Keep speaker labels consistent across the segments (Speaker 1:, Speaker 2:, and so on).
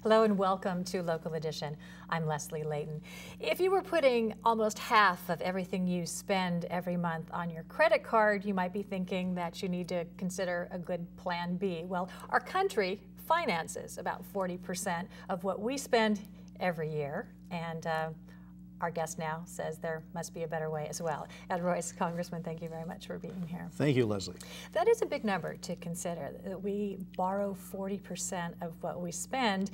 Speaker 1: Hello and welcome to Local Edition. I'm Leslie Leyton. If you were putting almost half of everything you spend every month on your credit card, you might be thinking that you need to consider a good plan B. Well, our country finances about 40% of what we spend every year, and our guest now says there must be a better way as well. Ed Royce, Congressman, thank you very much for being here.
Speaker 2: Thank you, Leslie.
Speaker 1: That is a big number to consider, that we borrow 40% of what we spend.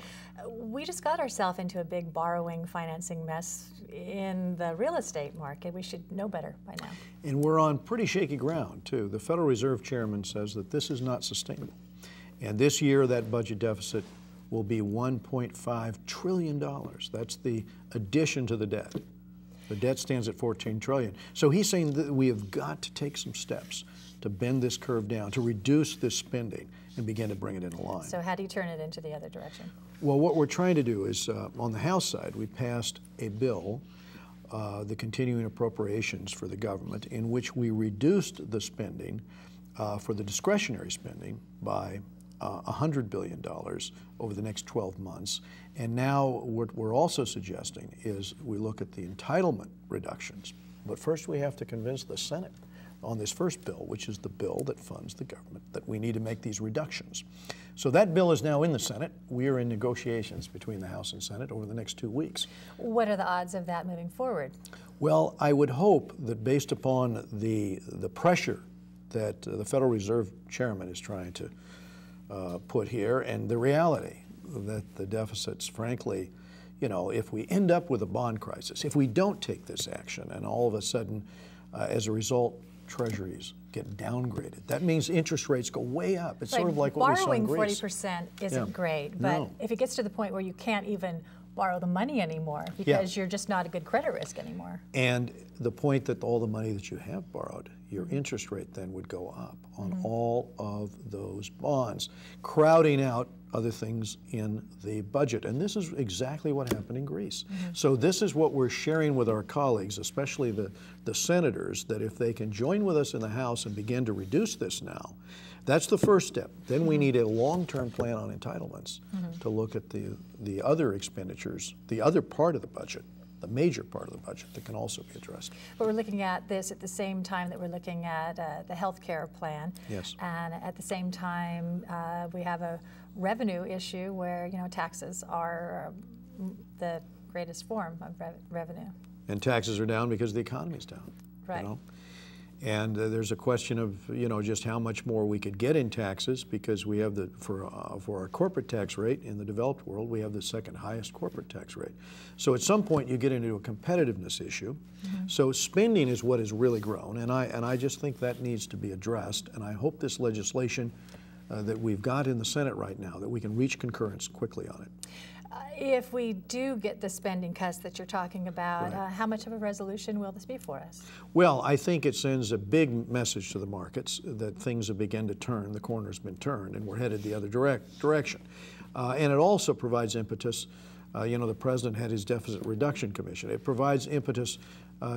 Speaker 1: We just got ourselves into a big borrowing financing mess in the real estate market. We should know better by now.
Speaker 2: And we're on pretty shaky ground, too. The Federal Reserve Chairman says that this is not sustainable. And this year, that budget deficit will be $1.5 trillion. That's the addition to the debt. The debt stands at $14 trillion. So he's saying that we have got to take some steps to bend this curve down, to reduce this spending and begin to bring it into line.
Speaker 1: So how do you turn it into the other direction?
Speaker 2: Well, what we're trying to do is, on the House side, we passed a bill, the continuing appropriations for the government, in which we reduced the spending for the discretionary spending by $100 billion over the next 12 months. And now what we're also suggesting is we look at the entitlement reductions. But first we have to convince the Senate on this first bill, which is the bill that funds the government, that we need to make these reductions. So that bill is now in the Senate. We are in negotiations between the House and Senate over the next 2 weeks.
Speaker 1: What are the odds of that moving forward? Well,
Speaker 2: I would hope that based upon the pressure that the Federal Reserve Chairman is trying to put here, and the reality that the deficits, frankly, you know, if we end up with a bond crisis, if we don't take this action, and all of a sudden, as a result, treasuries get downgraded, that means interest rates go way up. It's sort of like what we saw in Greece.
Speaker 1: Borrowing 40% isn't great, but if it gets to the point where you can't even borrow the money anymore because you're just not a good credit risk anymore.
Speaker 2: And the point that all the money that you have borrowed, your interest rate then would go up on all of those bonds, crowding out other things in the budget. And this is exactly what happened in Greece. So this is what we're sharing with our colleagues, especially the senators, that if they can join with us in the House and begin to reduce this now, that's the first step. Then we need a long-term plan on entitlements to look at the other expenditures, the other part of the budget, the major part of the budget that can also be addressed.
Speaker 1: But we're looking at this at the same time that we're looking at the health care plan.
Speaker 2: Yes.
Speaker 1: And at the same time, we have a revenue issue where, you know, taxes are the greatest form of revenue.
Speaker 2: And taxes are down because the economy's down.
Speaker 1: Right.
Speaker 2: You know? And there's a question of, you know, just how much more we could get in taxes, because we have for our corporate tax rate in the developed world, we have the second highest corporate tax rate. So at some point you get into a competitiveness issue. So spending is what has really grown, and I just think that needs to be addressed, and I hope this legislation that we've got in the Senate right now, that we can reach concurrence quickly on it.
Speaker 1: If we do get the spending cuts that you're talking about, how much of a resolution will this be for us?
Speaker 2: Well, I think it sends a big message to the markets that things have begun to turn, the corner's been turned, and we're headed the other direction. And it also provides impetus. You know, the President had his Deficit Reduction Commission. It provides impetus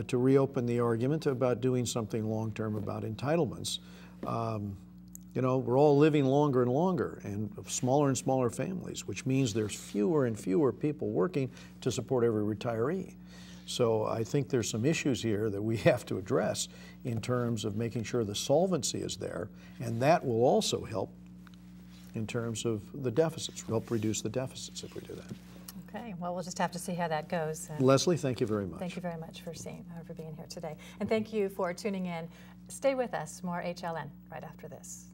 Speaker 2: to reopen the argument about doing something long-term about entitlements. You know, we're all living longer and longer, and smaller and smaller families, which means there's fewer and fewer people working to support every retiree. So I think there's some issues here that we have to address in terms of making sure the solvency is there, and that will also help in terms of the deficits, help reduce the deficits if we do that.
Speaker 1: Okay, well, we'll just have to see how that goes.
Speaker 2: Leslie, thank you very much.
Speaker 1: Thank you very much for being here today. And thank you for tuning in. Stay with us, more HLN right after this.